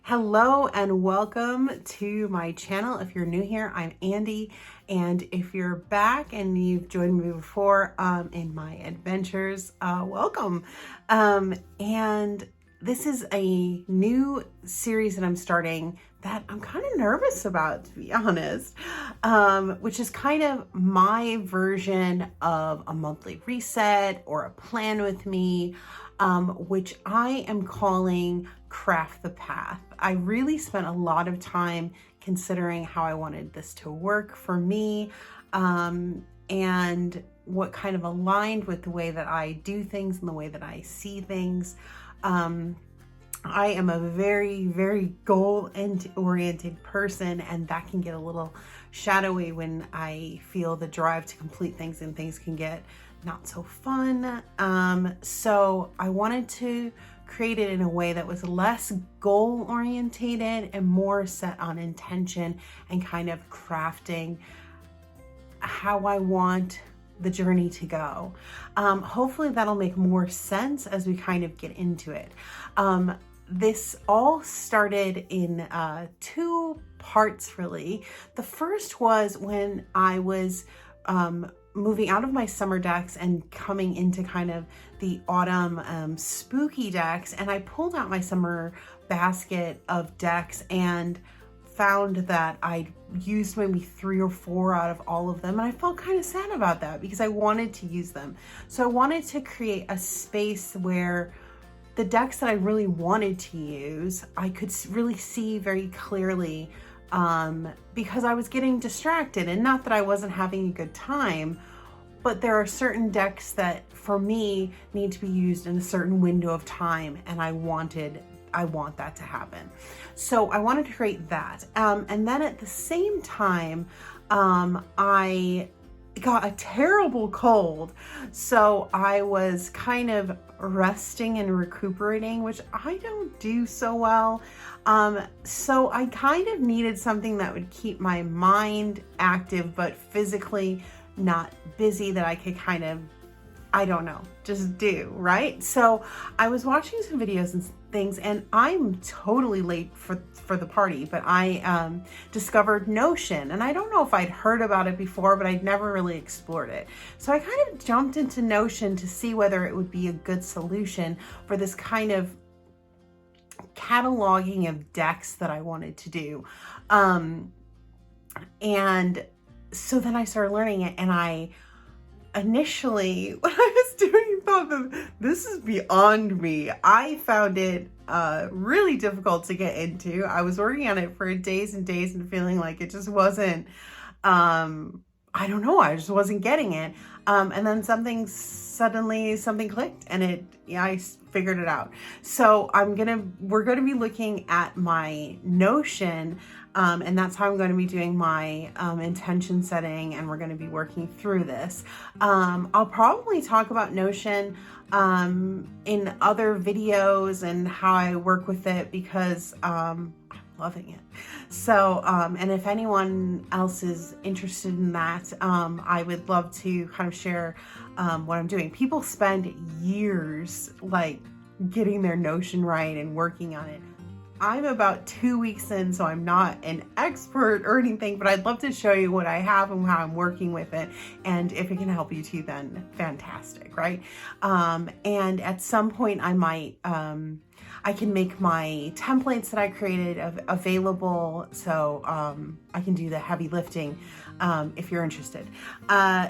Hello and welcome to my channel. If you're new here, I'm Andy, and if you're back and you've joined me before in my adventures, welcome. And this is a new series that I'm starting that I'm kind of nervous about, to be honest, which is kind of my version of a monthly reset or a plan with me, which I am calling Craft the Path. I really spent a lot of time considering how I wanted this to work for me, and what kind of aligned with the way that I do things and the way that I see things. I am a very, very goal-oriented person, and that can get a little shadowy when I feel the drive to complete things and things can get not so fun. So I wanted to create it in a way that was less goal-orientated and more set on intention and kind of crafting how I want the journey to go. Hopefully that'll make more sense as we kind of get into it. This all started in two parts, really. The first was when I was moving out of my summer decks and coming into kind of the autumn spooky decks, and I pulled out my summer basket of decks and found that I used maybe 3 or 4 out of all of them, and I felt kind of sad about that because I wanted to use them. So I wanted to create a space where the decks that I really wanted to use, I could really see very clearly, because I was getting distracted, and not that I wasn't having a good time, but there are certain decks that for me need to be used in a certain window of time, and I want that to happen. So I wanted to create that. And then at the same time, I got a terrible cold. So I was kind of resting and recuperating, which I don't do so well. So I kind of needed something that would keep my mind active, but physically not busy, that I could kind of, I don't know, just do, right? So I was watching some videos and things, and I'm totally late for the party, but I discovered Notion, and I don't know if I'd heard about it before, but I'd never really explored it. So I kind of jumped into Notion to see whether it would be a good solution for this kind of cataloging of decks that I wanted to do. And so then I started learning it, and I initially, when I was doing, thought that this is beyond me. I found it really difficult to get into. I was working on it for days and days and feeling like it just wasn't, I don't know, I just wasn't getting it. And then something clicked, and I figured it out. So we're gonna be looking at my Notion, and that's how I'm going to be doing my intention setting, and we're going to be working through this. I'll probably talk about Notion in other videos and how I work with it, because I'm loving it. So, and if anyone else is interested in that, I would love to kind of share what I'm doing. People spend years like getting their Notion right and working on it. I'm about 2 weeks in, so I'm not an expert or anything, but I'd love to show you what I have and how I'm working with it. And if it can help you too, then fantastic, right? And at some point I might, I can make my templates that I created available, so I can do the heavy lifting if you're interested.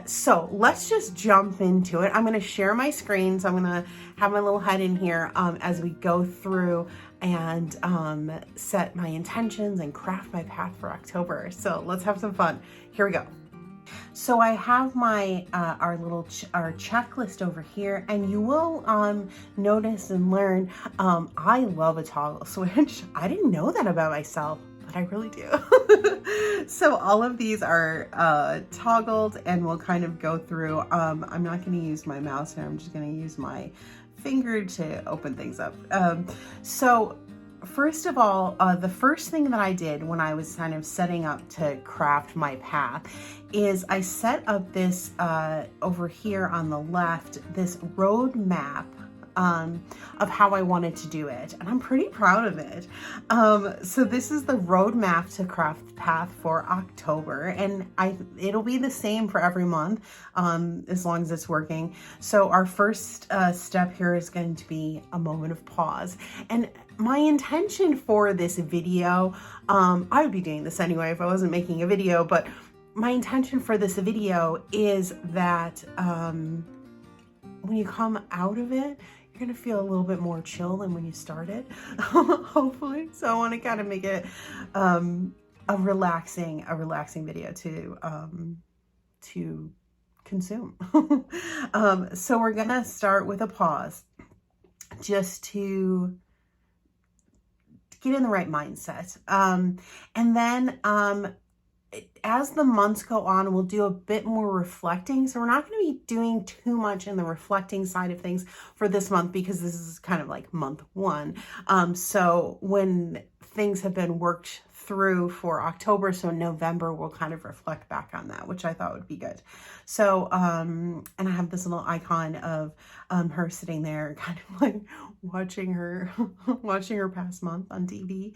So let's just jump into it. I'm going to share my screen, so I'm going to have my little head in here as we go through and set my intentions and craft my path for October. So let's have some fun. Here we go. So I have my our checklist over here, and you will notice and learn I love a toggle switch. I didn't know that about myself, but I really do. So all of these are toggled, and we'll kind of go through. I'm not going to use my mouse here. I'm just going to use my finger to open things up. So first of all, the first thing that I did when I was kind of setting up to craft my path is I set up this over here on the left, this roadmap of how I wanted to do it, and I'm pretty proud of it. So this is the roadmap to Craft Path for October, and it'll be the same for every month, as long as it's working. So our first step here is going to be a moment of pause, and my intention for this video, I would be doing this anyway if I wasn't making a video, but my intention for this video is that when you come out of it, you're gonna feel a little bit more chill than when you started, hopefully. So I want to kind of make it a relaxing video to consume. So we're gonna start with a pause, just to get in the right mindset, and then as the months go on, we'll do a bit more reflecting. So we're not going to be doing too much in the reflecting side of things for this month, because this is kind of like month one. So when things have been worked through for October, so November, we'll kind of reflect back on that, which I thought would be good. So, and I have this little icon of her sitting there kind of like watching her past month on TV.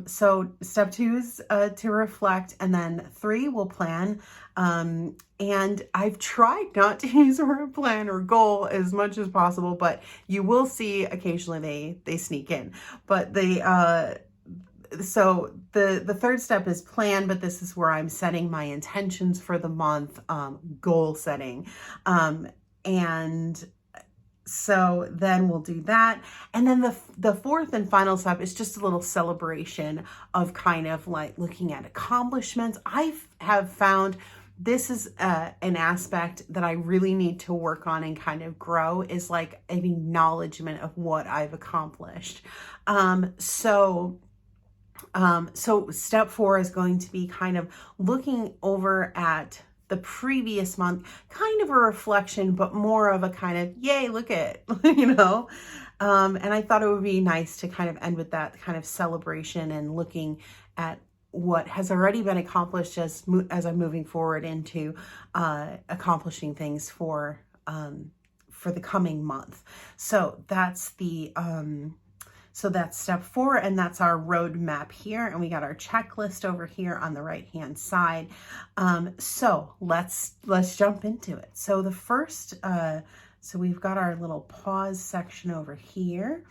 So step 2 is to reflect, and then 3 will plan. And I've tried not to use the word plan or goal as much as possible, but you will see occasionally they sneak in. But so the third step is plan, but this is where I'm setting my intentions for the month, goal setting. And so then we'll do that. And then the fourth and final step is just a little celebration of kind of like looking at accomplishments. I have found this is an aspect that I really need to work on and kind of grow, is like an acknowledgement of what I've accomplished. So step 4 is going to be kind of looking over at the previous month, kind of a reflection, but more of a kind of, yay, look at, and I thought it would be nice to kind of end with that kind of celebration and looking at what has already been accomplished as I'm moving forward into accomplishing things for the coming month. So that's that's step 4, and that's our roadmap here. And we got our checklist over here on the right-hand side. So let's jump into it. So the first, so we've got our little pause section over here.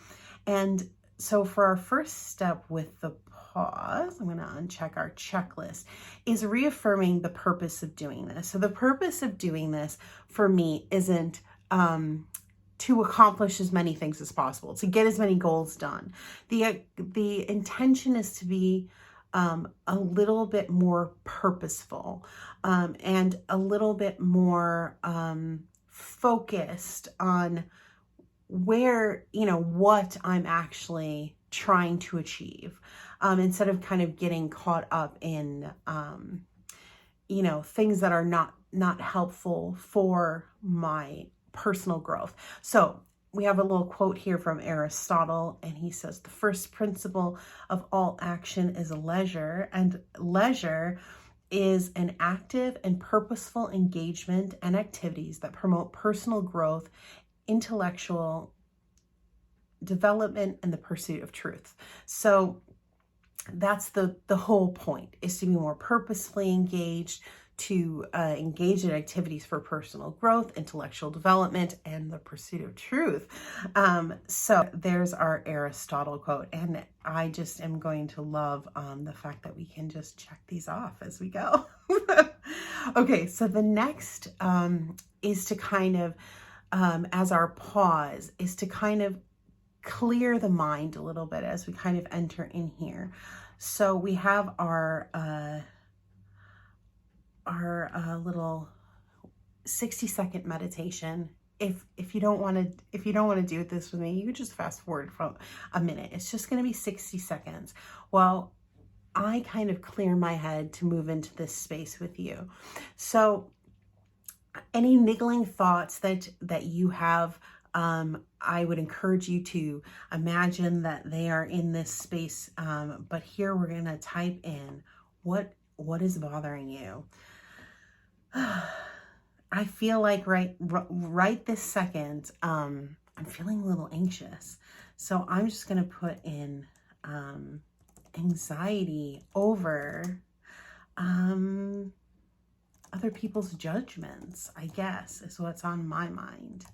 And so for our first step with the pause, I'm going to uncheck our checklist, is reaffirming the purpose of doing this. So the purpose of doing this for me isn't, to accomplish as many things as possible, to get as many goals done. The intention is to be a little bit more purposeful, and a little bit more focused on where, what I'm actually trying to achieve, instead of kind of getting caught up in, things that are not helpful for my personal growth. So we have a little quote here from Aristotle, and he says, the first principle of all action is leisure, and leisure is an active and purposeful engagement and activities that promote personal growth, intellectual development, and the pursuit of truth. So that's the whole point, is to be more purposefully engaged, to engage in activities for personal growth, intellectual development, and the pursuit of truth. So there's our Aristotle quote, and I just am going to love the fact that we can just check these off as we go. Okay, so the next is to kind of, as our pause, is to kind of clear the mind a little bit as we kind of enter in here. So we have our little 60-second meditation. If you don't want to do this with me, you could just fast forward from a minute. It's just going to be 60 seconds. Well, I kind of clear my head to move into this space with you. So any niggling thoughts that you have, I would encourage you to imagine that they are in this space. But here we're going to type in what is bothering you. I feel like right this second, I'm feeling a little anxious. So I'm just going to put in anxiety over other people's judgments, I guess, is what's on my mind.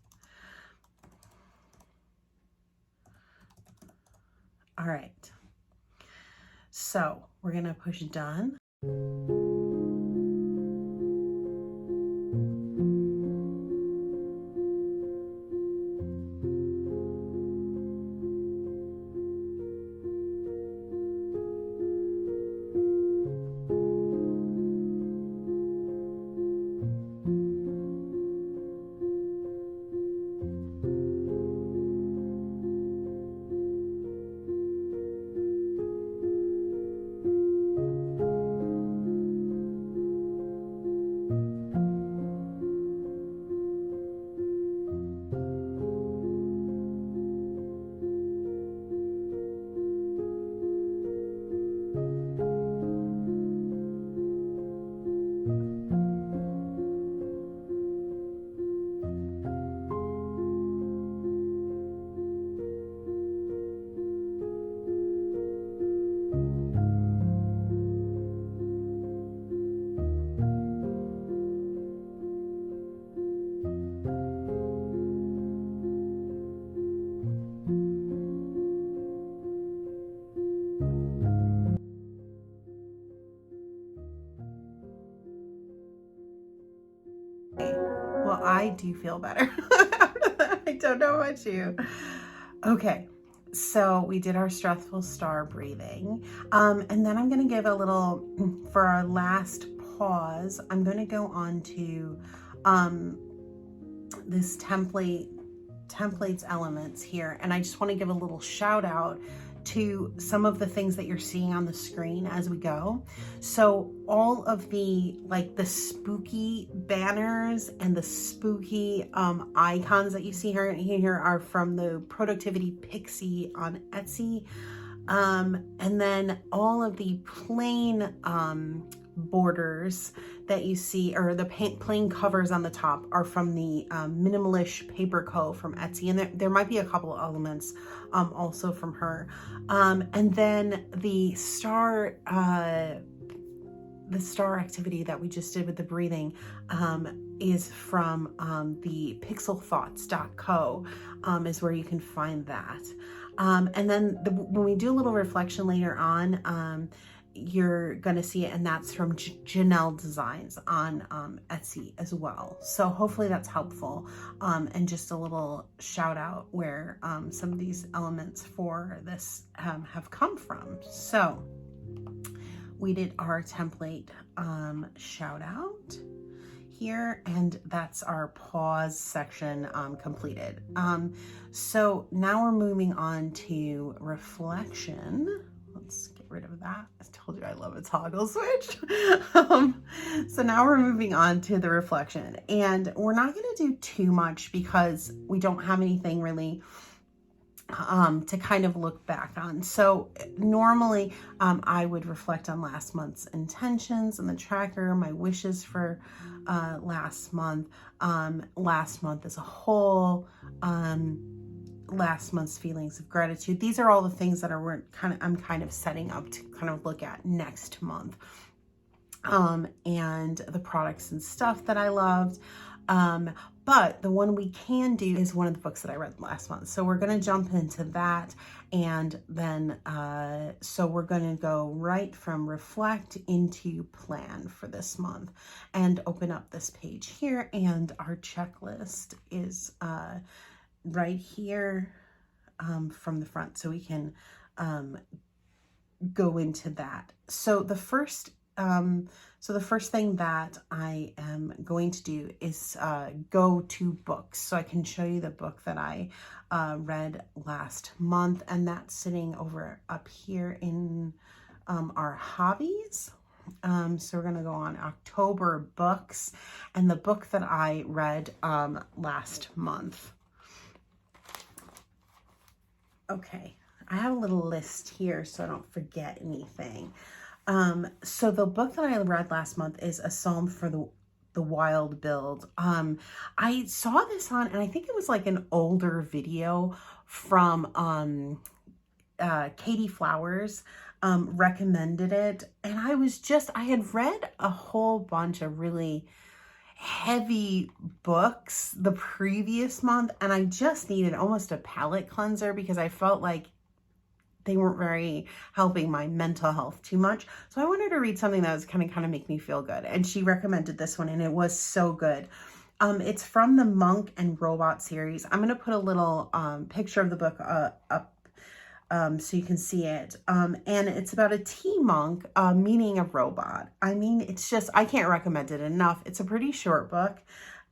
All right. So we're going to push done. Well, I do feel better. I don't know about you. Okay, so we did our stressful star breathing. And then I'm going to give a little, for our last pause, I'm going to go on to this templates elements here. And I just want to give a little shout out to some of the things that you're seeing on the screen as we go. So all of the, like the spooky banners and the spooky icons that you see here are from the Productivity Pixie on Etsy. And then all of the plain borders that you see, or the plain covers on the top, are from the Minimalish Paper Co. from Etsy, and there might be a couple of elements also from her. And then the star activity that we just did with the breathing is from the pixelthoughts.co is where you can find that. And then when we do a little reflection later on, you're going to see it, and that's from Janelle Designs on Etsy as well. So hopefully that's helpful, and just a little shout out where some of these elements for this have come from. So we did our template shout out here, and that's our pause section completed. So now we're moving on to reflection. Let's get rid of that. I told you I love a toggle switch. So now we're moving on to the reflection, and we're not going to do too much because we don't have anything really to kind of look back on. So normally I would reflect on last month's intentions in the tracker, my wishes for last month as a whole, last month's feelings of gratitude. These are all the things that I'm kind of setting up to kind of look at next month, and the products and stuff that I loved. But the one we can do is one of the books that I read last month. So we're going to jump into that. And then, so we're going to go right from reflect into plan for this month, and open up this page here. And our checklist is, right here, from the front. So we can, go into that. So the first thing that I am going to do is go to books. So I can show you the book that I read last month, and that's sitting over up here in our hobbies. So we're going to go on October books, and the book that I read last month. Okay, I have a little list here so I don't forget anything. So the book that I read last month is A Psalm for the The Wild Build. I saw this on, and I think it was like an older video from Katie Flowers recommended it. And I had read a whole bunch of really heavy books the previous month, and I just needed almost a palate cleanser because I felt like they weren't very helping my mental health too much. So I wanted to read something that was kind of make me feel good. And she recommended this one, and it was so good. It's from the Monk and Robot series. I'm going to put a little picture of the book up so you can see it. And it's about a tea monk meeting a robot. I mean, it's just, I can't recommend it enough. It's a pretty short book,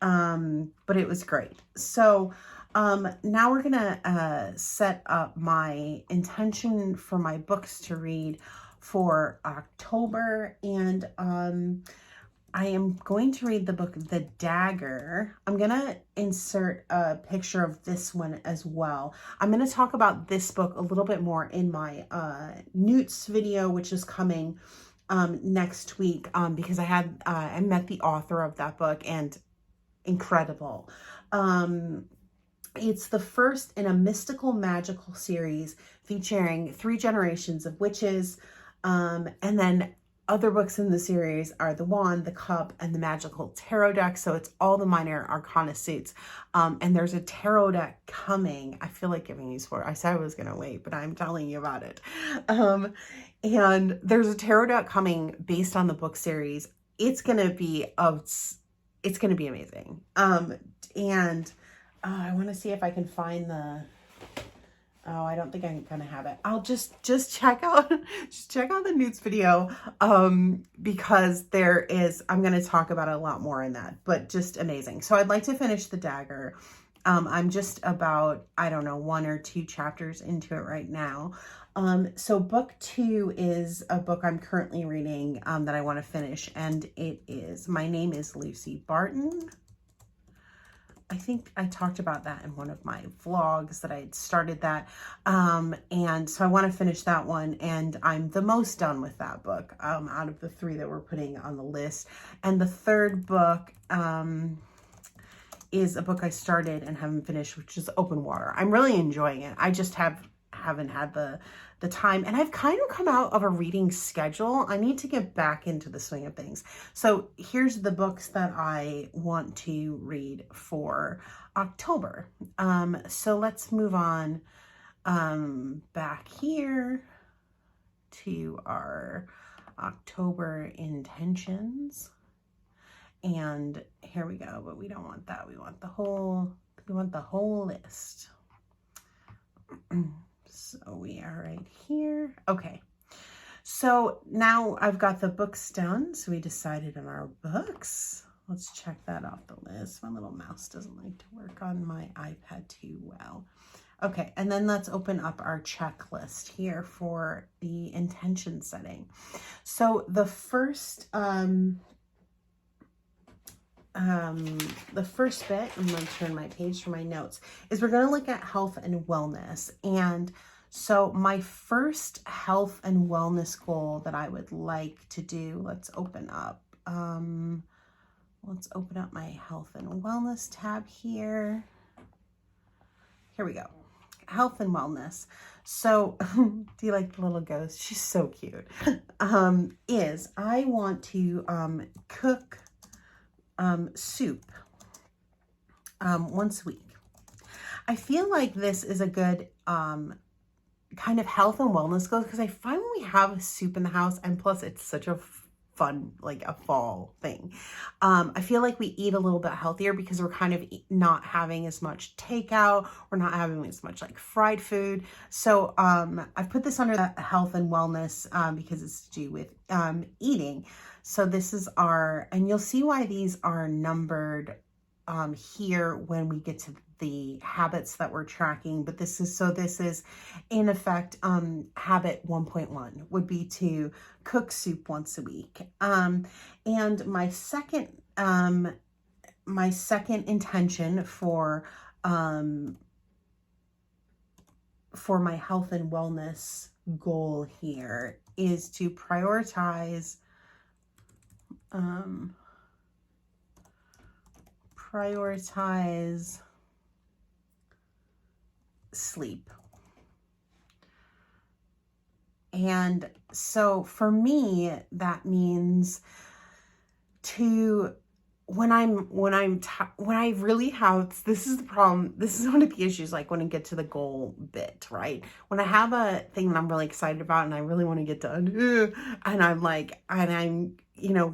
but it was great. So now we're gonna set up my intention for my books to read for October, and I am going to read the book The Dagger. I'm gonna insert a picture of this one as well. I'm gonna talk about this book a little bit more in my Newts video, which is coming next week, because I met the author of that book, and incredible. It's the first in a mystical magical series featuring 3 generations of witches. And then other books in the series are The Wand, The Cup, and the Magical Tarot deck. So it's all the minor arcana suits. And there's a tarot deck coming. I feel like giving you spoilers. I said I was going to wait, but I'm telling you about it. And there's a tarot deck coming based on the book series. It's going to be amazing. I want to see if I can find I don't think I'm gonna have it. I'll just check out the Newts video, because I'm gonna talk about it a lot more in that, but just amazing. So I'd like to finish The Dagger. I'm just about, I don't know, 1 or 2 chapters into it right now. So book 2 is a book I'm currently reading, that I want to finish, and it is My Name is Lucy Barton. I think I talked about that in one of my vlogs, that I had started that. And so I want to finish that one, and I'm the most done with that book out of the 3 that we're putting on the list. And the third book is a book I started and haven't finished, which is Open Water. I'm really enjoying it. I just haven't had the time, and I've kind of come out of a reading schedule. I need to get back into the swing of things. So here's the books that I want to read for October. So let's move on back here to our October intentions. And here we go, but we don't want that. We want the whole list. So we are right here. Okay. So now I've got the books done. So we decided on our books. Let's check that off the list. My little mouse doesn't like to work on my iPad too well. Okay. And then let's open up our checklist here for the intention setting. So the first bit, I'm going to turn my page for my notes, is we're going to look at health and wellness. And so my first health and wellness goal that I would like to do, let's open up my health and wellness tab here. Here we go. Health and wellness. So do you like the little ghost? She's so cute. Is I want to cook soup once a week. I feel like this is a good kind of health and wellness goal, because I find when we have soup in the house, and plus it's such a fun, like a fall thing, I feel like we eat a little bit healthier because we're kind of not having as much takeout. We're not having as much like fried food. So I've put this under the health and wellness because it's to do with eating. So this is and you'll see why these are numbered here when we get to the habits that we're tracking. But this is in effect, habit 1.1 would be to cook soup once a week. And my second intention for my health and wellness goal here is to prioritize prioritize sleep. And so for me, that means to when I really have, this is the problem, this is one of the issues, like when I get to the goal bit, right? When I have a thing that I'm really excited about and I really want to get done, and I'm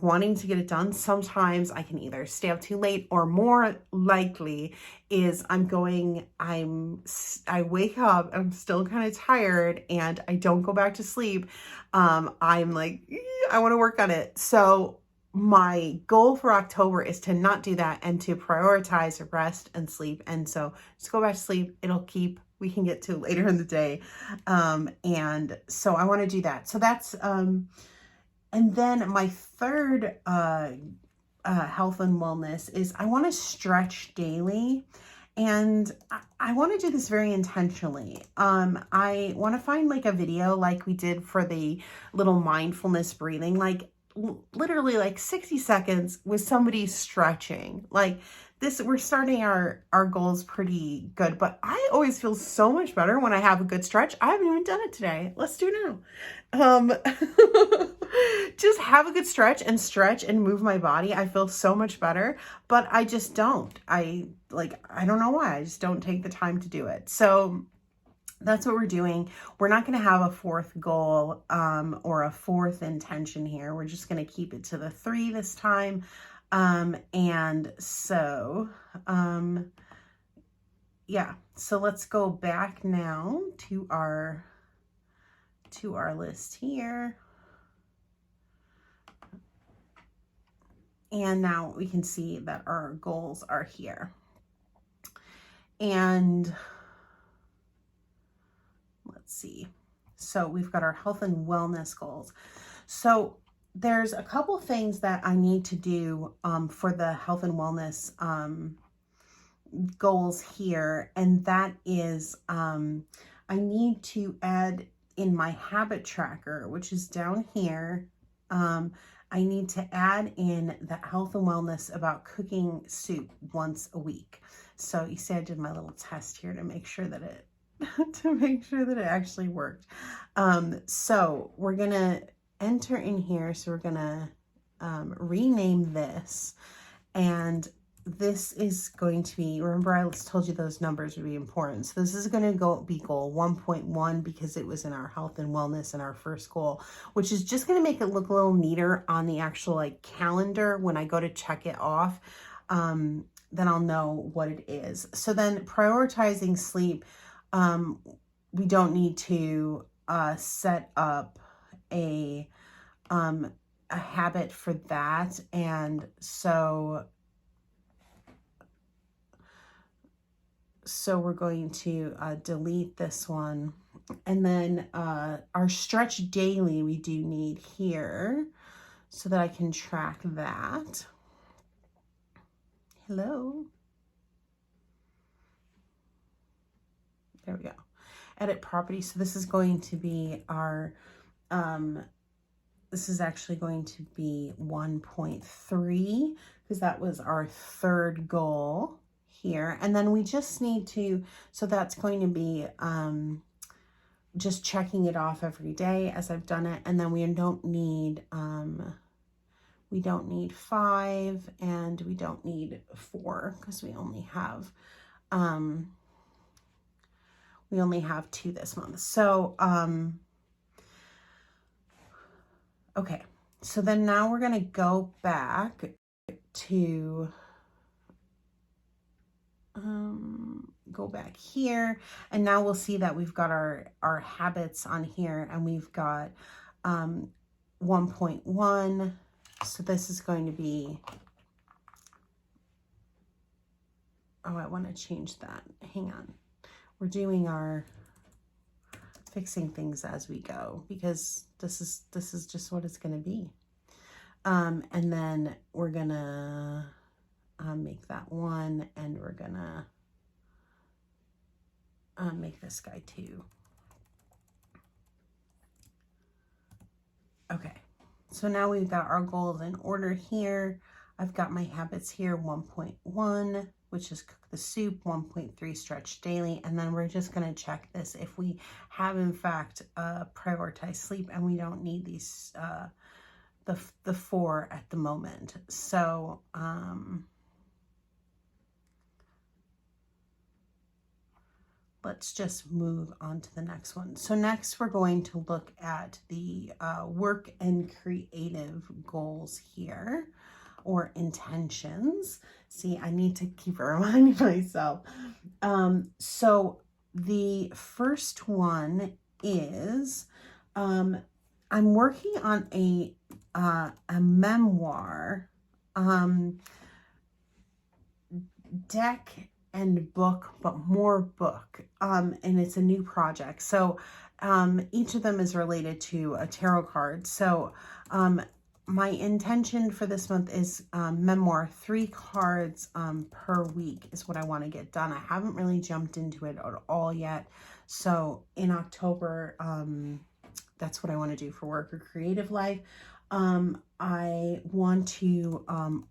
wanting to get it done, sometimes I can either stay up too late, or more likely is I wake up, I'm still kind of tired, and I don't go back to sleep. I'm like, I want to work on it. So my goal for October is to not do that and to prioritize rest and sleep. And so just go back to sleep. We can get to later in the day. And so I want to do that. So that's, and then my third, health and wellness is I want to stretch daily. And I want to do this very intentionally. I want to find like a video like we did for the little mindfulness breathing, like literally like 60 seconds with somebody stretching. Like this, we're starting our goals pretty good, but I always feel so much better when I have a good stretch. I haven't even done it today. Let's do now. Just have a good stretch and move my body. I feel so much better, but I just don't. I don't know why. I just don't take the time to do it. So that's what we're doing. We're not going to have a fourth goal or a fourth intention here. We're just going to keep it to the 3 this time. And so, yeah, so let's go back now to our list here. And now we can see that our goals are here. And let's see. So we've got our health and wellness goals. So there's a couple things that I need to do for the health and wellness goals here. And that is I need to add in my habit tracker, which is down here. I need to add in the health and wellness about cooking soup once a week. So you see I did my little test here to make sure that it actually worked. So we're gonna enter in here. So we're gonna rename this, and this is going to be, remember I told you those numbers would be important. So this is going to be goal 1.1 because it was in our health and wellness in our first goal, which is just going to make it look a little neater on the actual like calendar when I go to check it off. Then I'll know what it is. So then prioritizing sleep, we don't need to set up a habit for that. And so we're going to delete this one. And then our stretch daily we do need here so that I can track that. Hello. There we go. Edit property. So this is going to be our, this is actually going to be 1.3 because that was our third goal here. And then we just need to, so that's going to be just checking it off every day as I've done it. And then we don't need 5 and we don't need 4 because we only have 2 this month. So okay, so then now we're gonna go back to go back here, and now we'll see that we've got our habits on here, and we've got 1.1. So this is going to be, oh, I want to change that. Hang on. We're doing our fixing things as we go because this is just what it's going to be. And then we're gonna make that 1, and we're gonna make this guy 2. Okay, so now we've got our goals in order here. I've got my habits here, 1.1, which is cook the soup, 1.3 stretch daily, and then we're just going to check this if we have in fact prioritized sleep and we don't need these the 4 at the moment. So let's just move on to the next one. So next we're going to look at the work and creative goals here, or intentions. See, I need to keep reminding myself. So the first one is I'm working on a memoir, deck and book, but more book, and it's a new project. So each of them is related to a tarot card. So my intention for this month is memoir, 3 cards per week is what I want to get done. I haven't really jumped into it at all yet. So in October, that's what I want to do for work or creative life. I want to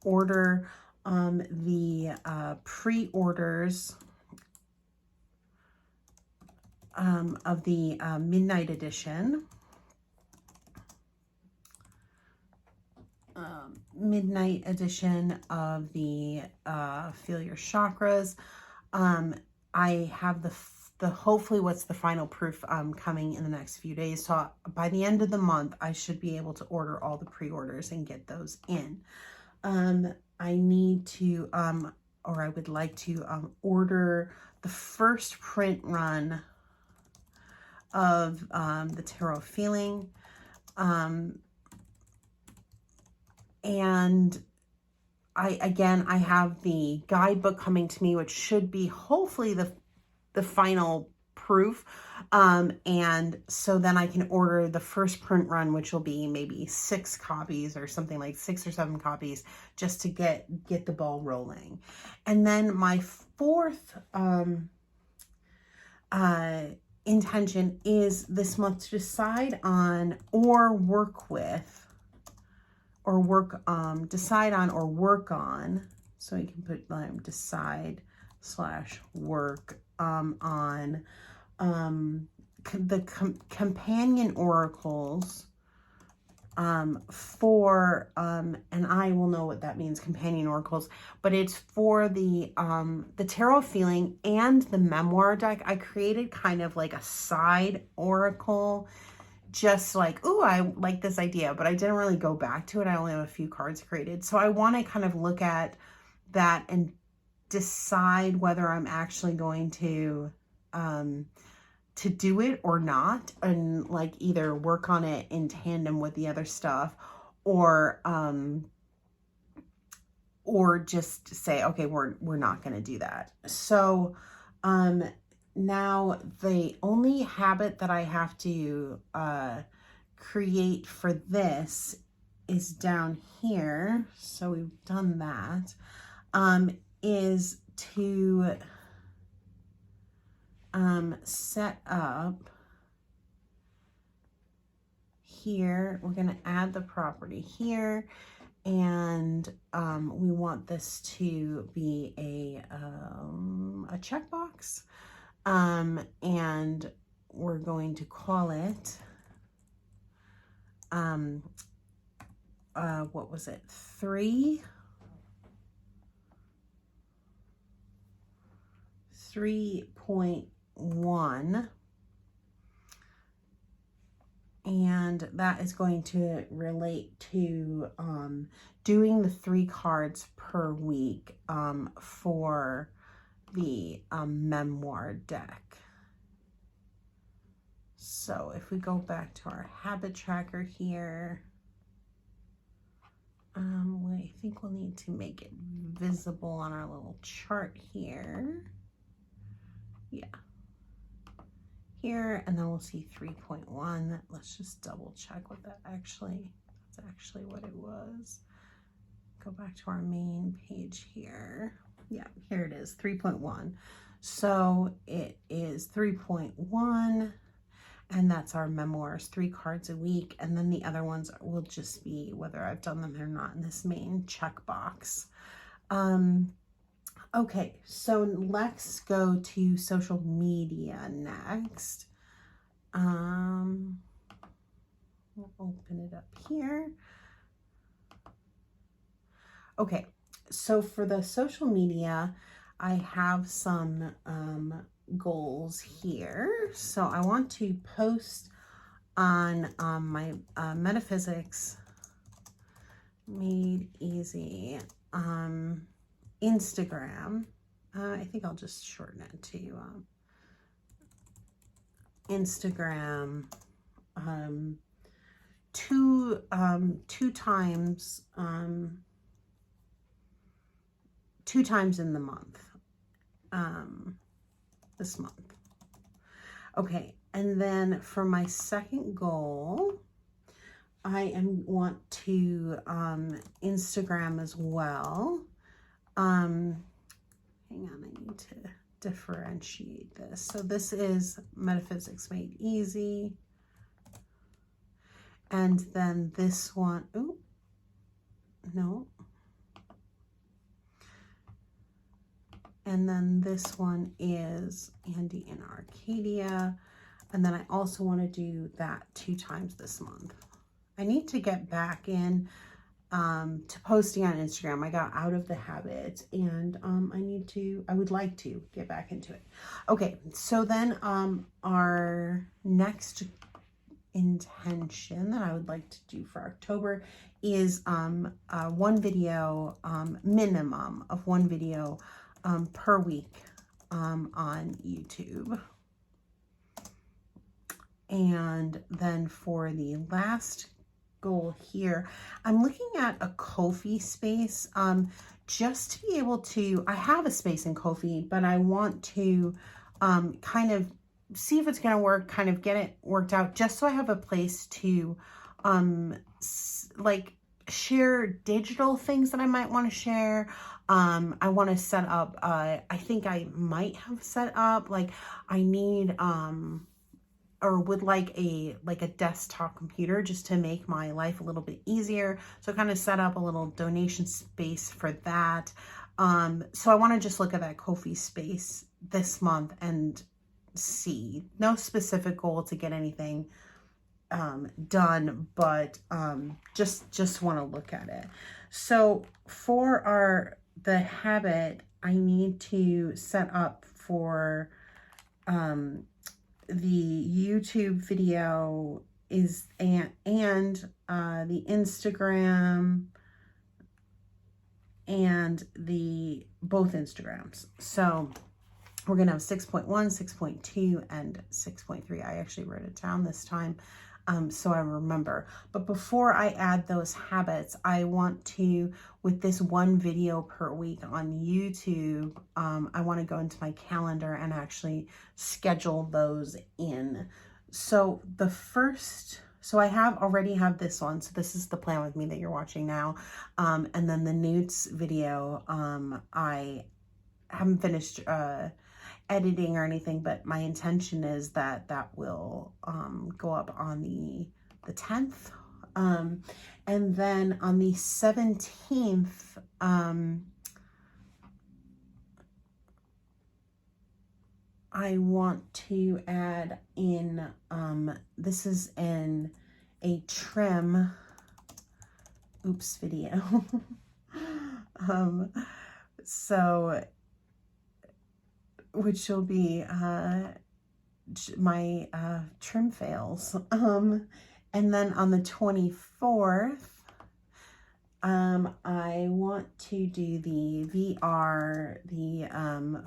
order the pre-orders of the Midnight Edition. Midnight Edition of the Feel Your Chakras. I have the hopefully what's the final proof coming in the next few days. So by the end of the month, I should be able to order all the pre-orders and get those in. I need to, or I would like to order the first print run of the Tarot Feeling. And I have the guidebook coming to me, which should be hopefully the final proof. And so then I can order the first print run, which will be maybe 6 copies or something, like 6 or 7 copies, just to get the ball rolling. And then my fourth intention is this month to decide on or work with, or decide on or work on. So you can put decide / work on the companion oracles for and I will know what that means, companion oracles, but it's for the Tarot Feeling and the memoir deck. I created kind of like a side oracle, just like, ooh, I like this idea, but I didn't really go back to it. I only have a few cards created. So I want to kind of look at that and decide whether I'm actually going to do it or not, and like either work on it in tandem with the other stuff, or just say, okay, we're not going to do that. So now the only habit that I have to create for this is down here. So we've done that. Is to set up here. We're going to add the property here, and we want this to be a checkbox, and we're going to call it what was it, 3.1, and that is going to relate to doing the 3 cards per week for the memoir deck. So if we go back to our habit tracker here, I think we'll need to make it visible on our little chart here. Yeah, here, and then we'll see 3.1. Let's just double check what that's actually what it was. Go back to our main page here. Yeah, here it is, 3.1. So it is 3.1, And that's our memoirs, 3 cards a week. And then the other ones will just be whether I've done them or not in this main checkbox. Okay, so let's go to social media next. We'll open it up here. Okay, so for the social media, I have some goals here. So I want to post on my Metaphysics Made Easy Instagram. I think I'll just shorten it to Instagram two times in the month, this month. Okay, and then for my second goal, I want to Instagram as well. Hang on, I need to differentiate this. So this is Metaphysics Made Easy. And then this one, oh, no. And then this one is Andy in Arcadia. And then I also want to do that 2 times this month. I need to get back in to posting on Instagram. I got out of the habit, and I would like to get back into it. Okay, so then our next intention that I would like to do for October is one video, minimum of 1 video per week on YouTube. And then for the last goal here, I'm looking at a Ko-fi space, just to be able to, I have a space in Ko-fi, but I want to kind of see if it's going to work, kind of get it worked out, just so I have a place to like share digital things that I might want to share. I want to set up, I think I might have set up, like I need, or would like a desktop computer just to make my life a little bit easier. So kind of set up a little donation space for that. So I want to just look at that Ko-fi space this month and see. No specific goal to get anything done, but just want to look at it. So for the habit, I need to set up for the YouTube video is and the Instagram and the both Instagrams. So we're gonna have 6.1, 6.2, and 6.3. I actually wrote it down this time, so I remember. But before I add those habits, I want to, with this 1 video per week on YouTube, I want to go into my calendar and actually schedule those in. So the first, so I already have this one. So this is the Plan With Me that you're watching now. And then the Newts video, I haven't finished editing or anything, but my intention is that will go up on the 10th. And then on the 17th, I want to add in, this is in a trim, oops, video. So, which will be my trim fails. And then on the 24th, I want to do the VR, the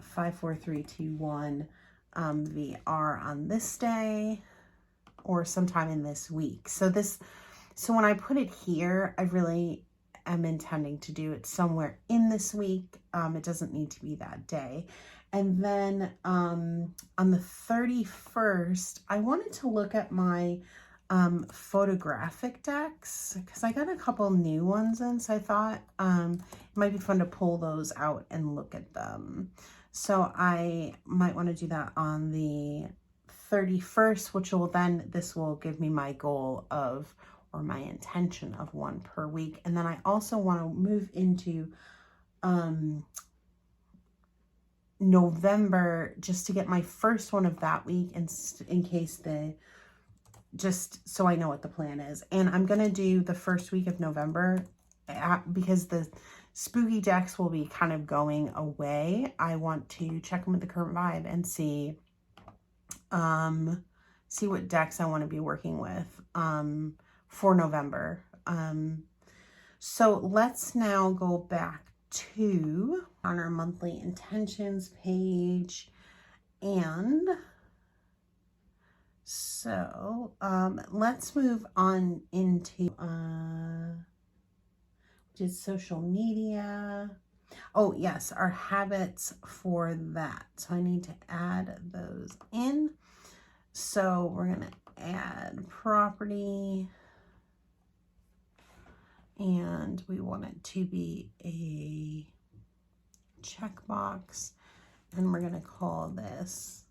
5, 4, 3, 2, 1 VR on this day or sometime in this week. So when I put it here, I really am intending to do it somewhere in this week. It doesn't need to be that day. And then on the 31st, I wanted to look at my photographic decks because I got a couple new ones in, so I thought it might be fun to pull those out and look at them. So I might want to do that on the 31st, which will then, this will give me my goal of, or my intention of 1 per week. And then I also want to move into November just to get my first one of that week, in case just so I know what the plan is. And I'm going to do the first week of November because the spooky decks will be kind of going away. I want to check them with the current vibe and see what decks I want to be working with for November. So let's now go back to on our monthly intentions page, and so let's move on into which is social media. Oh yes, our habits for that. So I need to add those in. So we're gonna add property, and we want it to be a checkbox, and we're gonna call this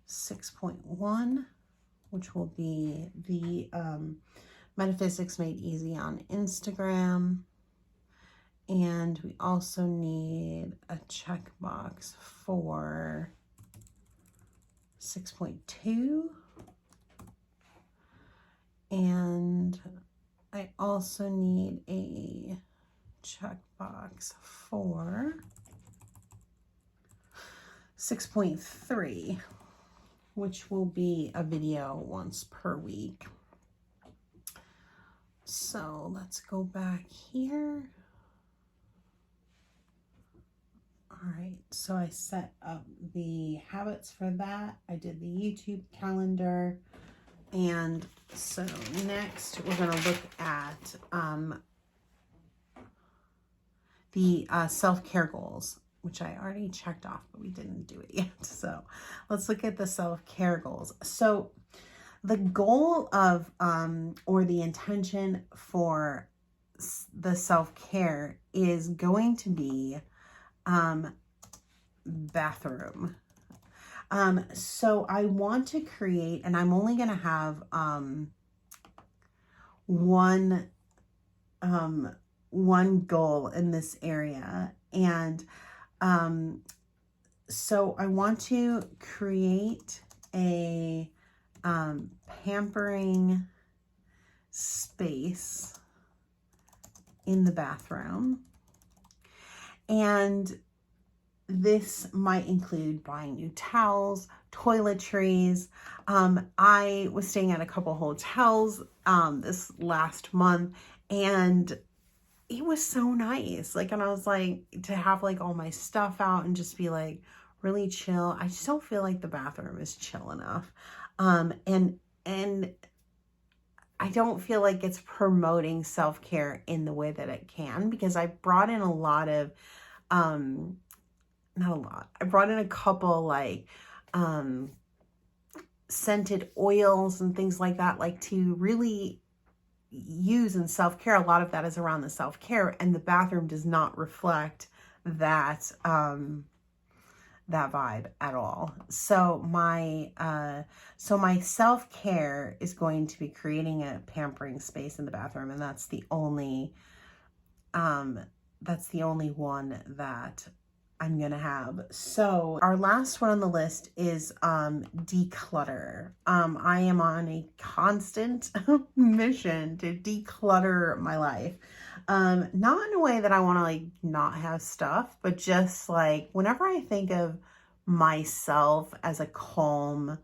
6.1, which will be the Metaphysics Made Easy on Instagram. And we also need a checkbox for 6.2. And I also need a checkbox for 6.3, which will be a video once per week. So let's go back here. All right, so I set up the habits for that. I did the YouTube calendar. And so next we're going to look at the self-care goals, which I already checked off, but we didn't do it yet. So let's look at the self-care goals. So the goal of, or the intention for the self-care is going to be bathroom. So I want to create, and I'm only going to have one goal in this area. And so I want to create a pampering space in the bathroom. And this might include buying new towels, toiletries. I was staying at a couple hotels this last month, and it was so nice. Like, and I was like, to have like all my stuff out and just be like really chill. I just don't feel like the bathroom is chill enough. And I don't feel like it's promoting self-care in the way that it can, because I brought in a lot of, not a lot, I brought in a couple like, scented oils and things like that, like to really use in self-care. A lot of that is around the self-care, and the bathroom does not reflect that, that vibe at all. So my self-care is going to be creating a pampering space in the bathroom, and that's the only one that I'm gonna have. So our last one on the list is declutter. I am on a constant mission to declutter my life. Not in a way that I want to like not have stuff, but just like whenever I think of myself as a calm,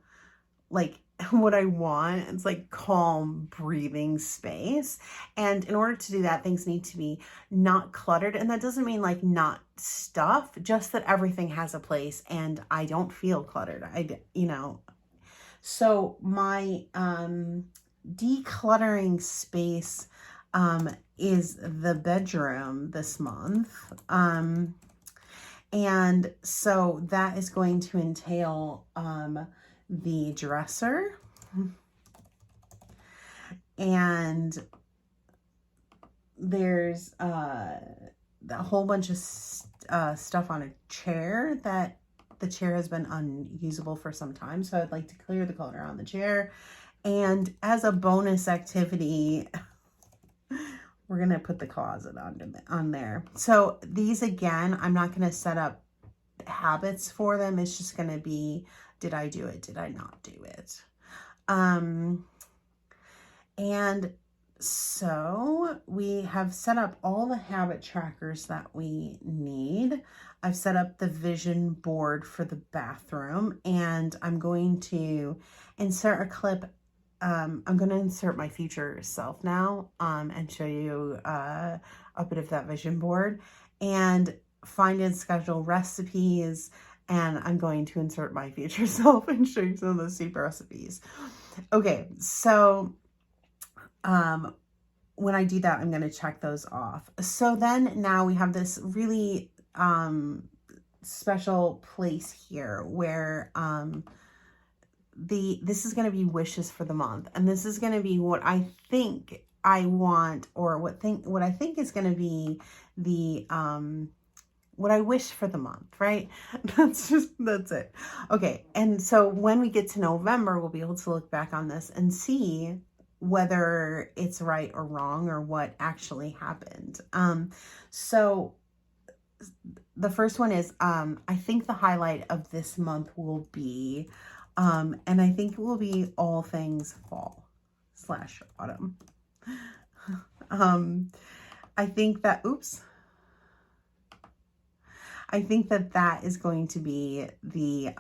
like what I want, it's like calm breathing space. And in order to do that, things need to be not cluttered. And that doesn't mean like not stuff, just that everything has a place and I don't feel cluttered. So my decluttering space is the bedroom this month. And so that is going to entail the dresser and there's a whole bunch of stuff on a chair that The chair has been unusable for some time, so I'd like to clear the clutter on the chair. And as a bonus activity, we're going to put the closet on there. So these, again, I'm not going to set up habits for them. It's just going to be, did I do it? Did I not do it? And so we have set up all the habit trackers that we need. I've set up the vision board for the bathroom, and I'm going to insert a clip. I'm going to insert my future self now, and show you a bit of that vision board, and find and schedule recipes. And I'm going to insert my future self and show you some of those soup recipes. Okay, so when I do that, I'm going to check those off. So then now we have this really special place here where this is going to be wishes for the month, and this is going to be what I think I want, or what I think is going to be the what I wish for the month, right? That's it. Okay, and so when we get to November, we'll be able to look back on this and see whether it's right or wrong, or what actually happened. So the first one is, I think the highlight of this month will be, and I think it will be all things fall/autumn. I think that, I think that is going to be the,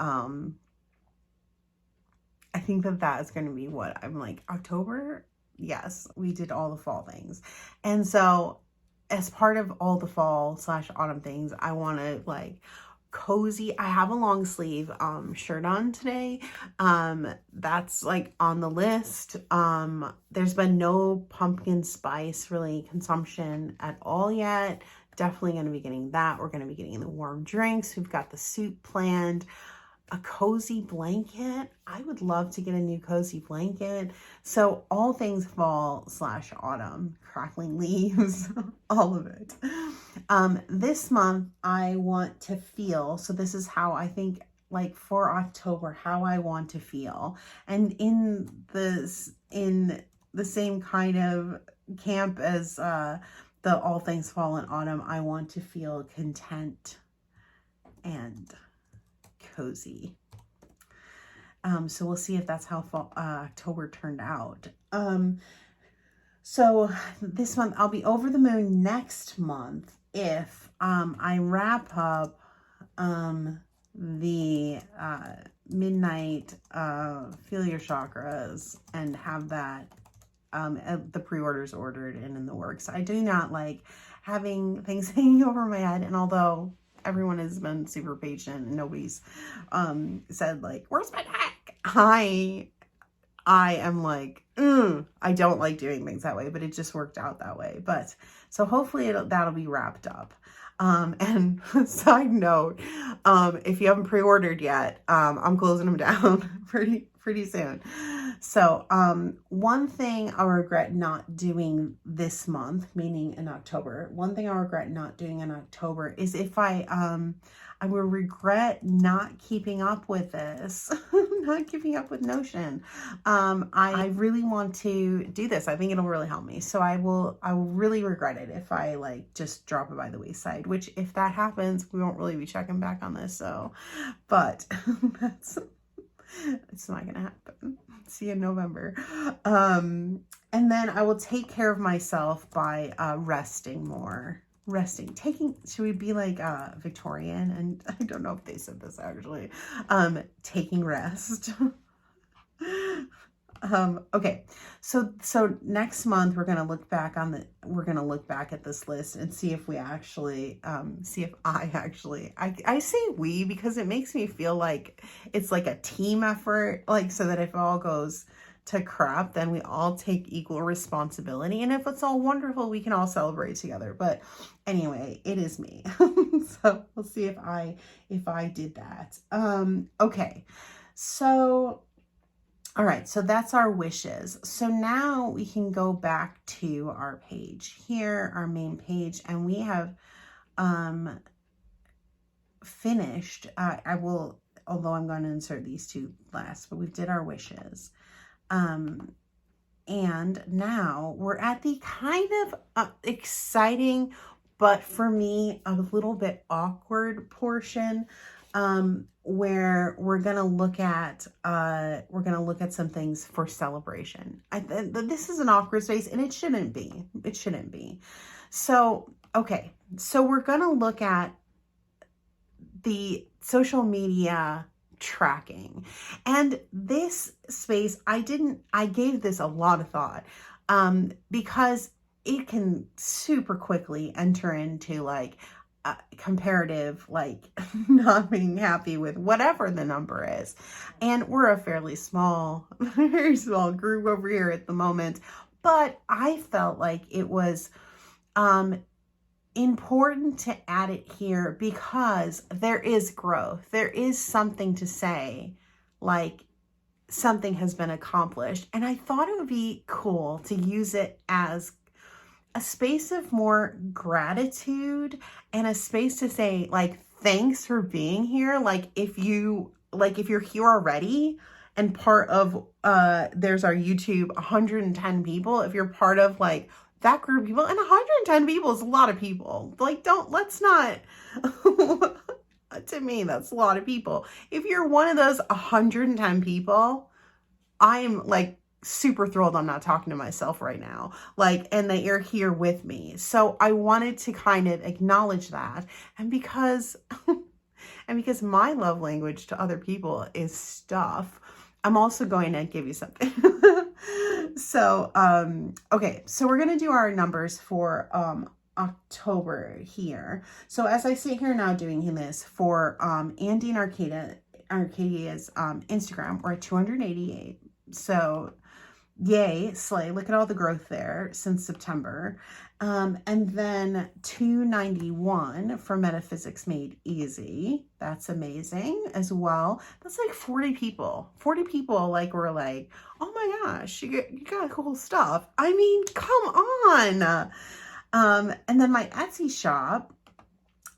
I think that is going to be what I'm like, October. Yes, we did all the fall things. And so as part of all the fall/autumn things, I want to like cozy. I have a long sleeve shirt on today. That's like on the list. There's been no pumpkin spice really consumption at all yet. Definitely going to be getting that. We're going to be getting the warm drinks. We've got the soup planned. A cozy blanket. I would love to get a new cozy blanket. So all things fall/autumn, crackling leaves, all of it. This month I want to feel, so this is how I think, like for October, how I want to feel. And in the same kind of camp as the all things fall and autumn, I want to feel content and cozy. So we'll see if that's how October turned out. So this month I'll be over the moon. Next month, if I wrap up the midnight feel your chakras and have that the pre-orders ordered and in the works. I do not like having things hanging over my head, and although everyone has been super patient and nobody's said like, where's my neck? I am like, I don't like doing things that way, but it just worked out that way. But so hopefully that'll be wrapped up. And side note, if you haven't pre-ordered yet, I'm closing them down pretty soon. So, one thing I regret not doing this month, meaning in October, one thing I regret not doing in October is if I will regret not keeping up with this, not keeping up with Notion. I really want to do this. I think it'll really help me. So I will really regret it if I like just drop it by the wayside, which if that happens, we won't really be checking back on this. So, but it's not going to happen. See you in November. And then I will take care of myself by resting more. Should we be like Victorian? And I don't know if they said this actually. Taking rest. Okay. So next month we're going to look back at this list and see if we actually, I say we because it makes me feel like it's like a team effort, like so that if it all goes to crap, then we all take equal responsibility. And if it's all wonderful, we can all celebrate together. But anyway, it is me. So we'll see if I did that. Okay. So, all right. So that's our wishes. So now we can go back to our page here, our main page, and we have, finished, I will, although I'm going to insert these two last, but we did our wishes. And now we're at the kind of exciting, but for me, a little bit awkward portion, where we're gonna look at some things for celebration. This is an awkward space, and it shouldn't be. It shouldn't be. So okay, so we're gonna look at the social media tracking, and this space, I gave this a lot of thought, because it can super quickly enter into like comparative, like not being happy with whatever the number is. And we're a fairly small, very small group over here at the moment, but I felt like it was important to add it here because there is growth. There is something to say, like something has been accomplished. And I thought it would be cool to use it as a space of more gratitude and a space to say, like, thanks for being here. Like if you're here already and part of, there's our YouTube 110 people. If you're part of like that group of people, and 110 people is a lot of people. Like, let's not, to me, that's a lot of people. If you're one of those 110 people, I am like super thrilled I'm not talking to myself right now. Like, and that you're here with me. So I wanted to kind of acknowledge that. And because, my love language to other people is stuff, I'm also going to give you something. So, okay, so we're going to do our numbers for, October here. So as I sit here now doing this for, Andy and Arcadia's, Instagram, we're at 288. So yay, slay. Look at all the growth there since September. And then 291 for Metaphysics Made Easy. That's amazing as well. That's like 40 people. 40 people like were like, oh my gosh, you got cool stuff. I mean, come on. And then my Etsy shop,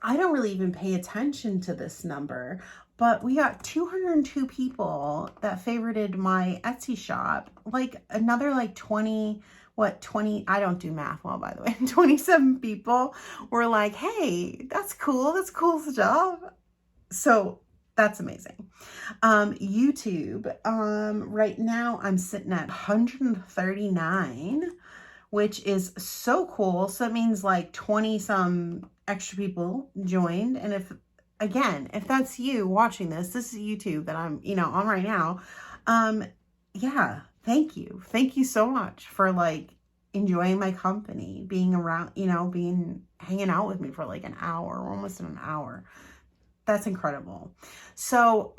I don't really even pay attention to this number, but we got 202 people that favorited my Etsy shop. Like another like 20, I don't do math well, by the way. 27 people were like, hey, that's cool. That's cool stuff. So that's amazing. YouTube, right now I'm sitting at 139, which is so cool. So it means like 20 some extra people joined. And if that's you watching this is YouTube that I'm, on right now. Yeah, thank you. Thank you so much for like enjoying my company, being around, hanging out with me for like an hour, almost an hour. That's incredible. So,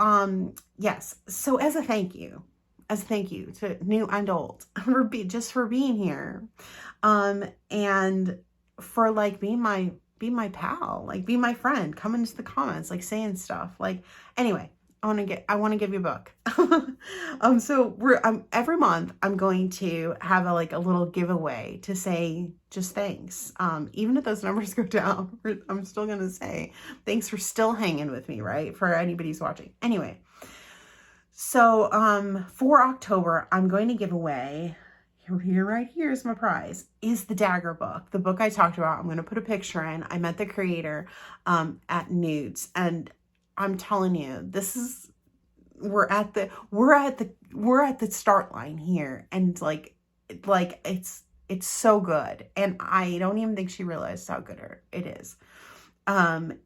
yes. So as a thank you to new and old for being here, and for like being my pal, like be my friend, come into the comments, like saying stuff. Like, anyway, I want to give you a book. So every month I'm going to have a little giveaway to say just thanks. Even if those numbers go down, I'm still going to say thanks for still hanging with me, right? For anybody who's watching. Anyway, so, for October, I'm going to give away, here's my prize, is the Dagger book. The book I talked about. I'm going to put a picture in. I met the creator, at Nudes, and I'm telling you, we're at the start line here. And it's so good. And I don't even think she realized how good it is. And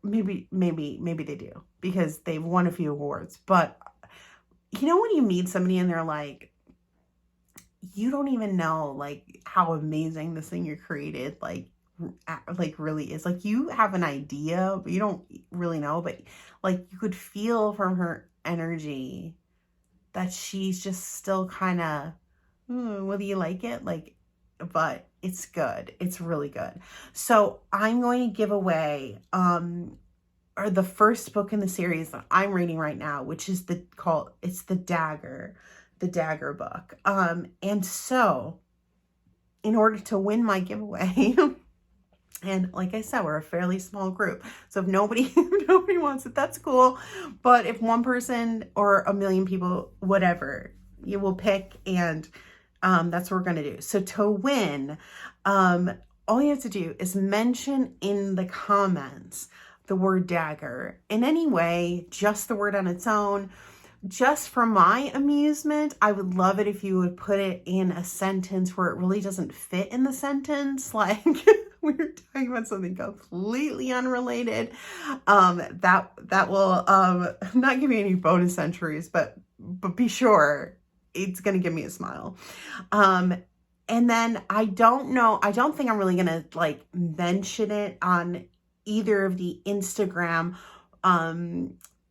maybe they do because they've won a few awards, but when you meet somebody and they're like, you don't even know like how amazing this thing you created really is. Like, you have an idea, but you don't really know, but like you could feel from her energy that she's just still kind of, whether you like it, but it's good. It's really good. So I'm going to give away, or the first book in the series that I'm reading right now, which is the Dagger book. And so in order to win my giveaway, And like I said, we're a fairly small group. So if nobody, if nobody wants it, that's cool. But if one person or a million people, whatever, you will pick, and that's what we're going to do. So to win, all you have to do is mention in the comments the word dagger in any way, just the word on its own. Just for my amusement, I would love it if you would put it in a sentence where it really doesn't fit in the sentence. Like we were talking about something completely unrelated. That will not give you any bonus entries, but be sure it's gonna give me a smile. And then I don't think I'm really gonna like mention it on either of the Instagram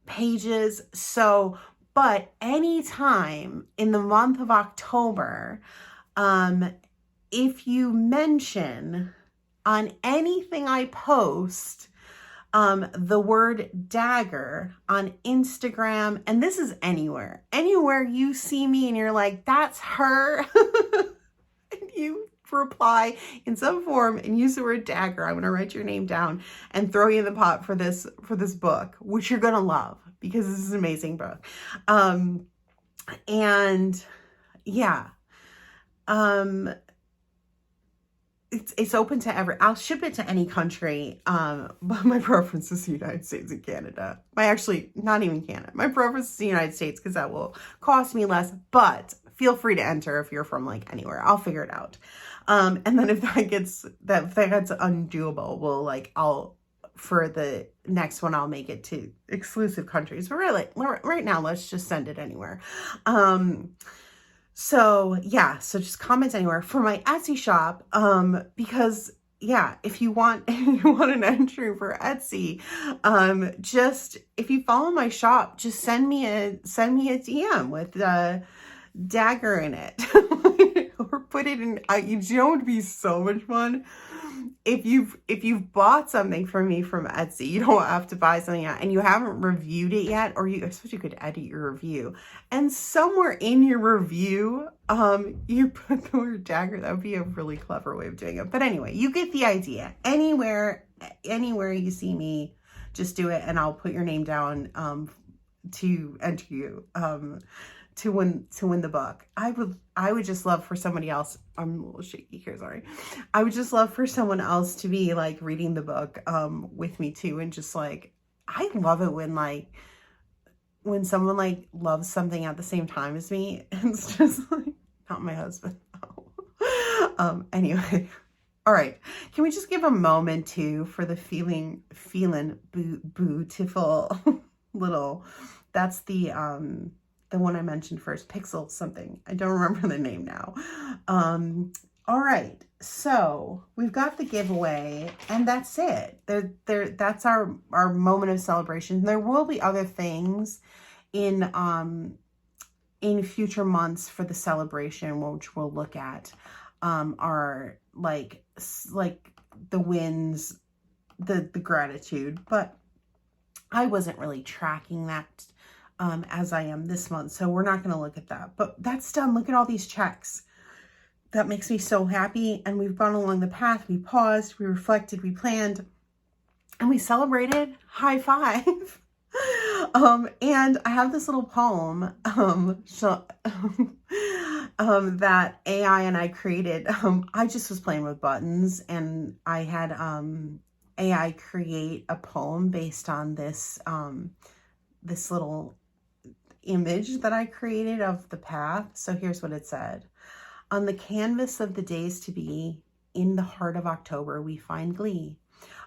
pages. So, but anytime in the month of October, if you mention on anything I post, the word dagger on Instagram, and this is anywhere you see me and you're like, that's her, and you reply in some form and use the word dagger, I'm going to write your name down and throw you in the pot for this book, which you're going to love because this is an amazing book. And yeah, it's open to I'll ship it to any country. But my preference is the United States and Canada. Not even Canada. My preference is the United States because that will cost me less, but feel free to enter if you're from like anywhere. I'll figure it out. And then if that gets undoable, for the next one, I'll make it to exclusive countries. But really, right now, let's just send it anywhere. So yeah, so just comment anywhere for my Etsy shop. Because yeah, if you want an entry for Etsy, just if you follow my shop, just send me a DM with the dagger in it. Or put it in, you know, it would be so much fun if you've bought something from me from Etsy. You don't have to buy something out and you haven't reviewed it yet, or I suppose you could edit your review, and somewhere in your review you put the word dagger. That would be a really clever way of doing it. But anyway, you get the idea. Anywhere you see me, just do it and I'll put your name down to enter you to win the book. I would just love for somebody else, I'm a little shaky here, sorry. I would just love for someone else to be like reading the book with me too, and just like, I love it when someone like loves something at the same time as me. It's just like, not my husband. No. Anyway, all right. Can we just give a moment too for the feeling beautiful little, that's the one I mentioned first, Pixel something. I don't remember the name now. All right, so we've got the giveaway, and that's it. That's our moment of celebration. There will be other things in future months for the celebration, which we'll look at. Are like the wins, the gratitude, but I wasn't really tracking that as I am this month, so we're not going to look at that. But that's done. Look at all these checks. That makes me so happy. And we've gone along the path. We paused, we reflected, we planned, and we celebrated. High five. And I have this little poem that AI and I created. I just was playing with buttons, and I had AI create a poem based on this this little image that I created of the path. So here's what it said. On the canvas of the days to be, in the heart of October, we find glee.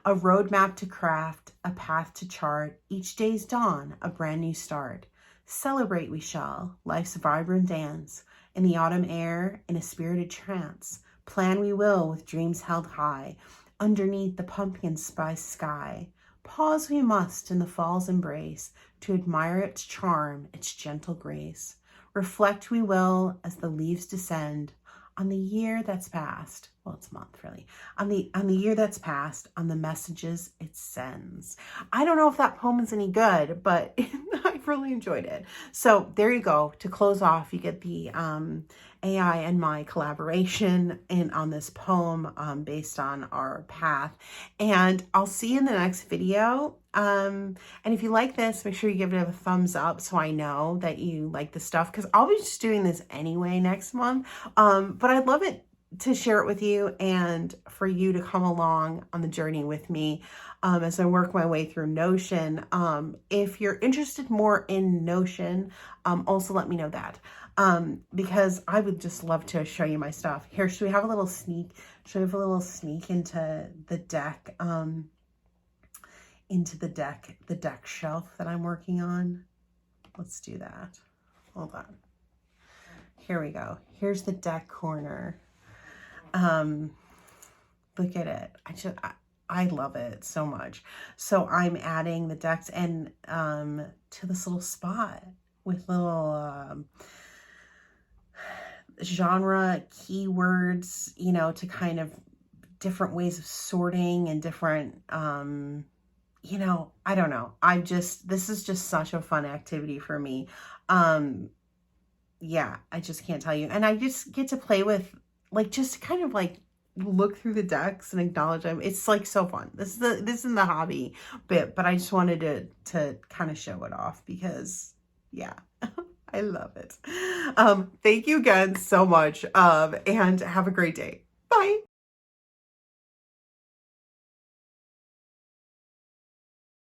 A roadmap to craft, a path to chart, each day's dawn, a brand new start. Celebrate we shall, life's vibrant dance, in the autumn air, in a spirited trance. Plan we will with dreams held high, underneath the pumpkin spice sky. Pause we must in the fall's embrace, to admire its charm, its gentle grace. Reflect we will as the leaves descend on the year that's passed. Well, it's a month really. On the year that's passed, on the messages it sends. I don't know if that poem is any good, but I I've really enjoyed it. So there you go. To close off, you get the AI and my collaboration on this poem based on our path. And I'll see you in the next video. And if you like this, make sure you give it a thumbs up so I know that you like the stuff, because I'll be just doing this anyway next month. But I'd love it to share it with you and for you to come along on the journey with me as I work my way through Notion. If you're interested more in Notion, also let me know that, because I would just love to show you my stuff. Here, should we have a little sneak? Should we have a little sneak into the deck, the deck shelf that I'm working on? Let's do that. Hold on. Here we go. Here's the deck corner. Look at it. I love it so much. So I'm adding the decks and to this little spot with little genre keywords, you know, to kind of different ways of sorting and different you know, I don't know. This is just such a fun activity for me. Yeah, I just can't tell you. And I just get to play with, like, just kind of like look through the decks and acknowledge them. It's like so fun. This isn't the hobby bit, but I just wanted to kind of show it off because yeah, I love it. Thank you again so much. And have a great day.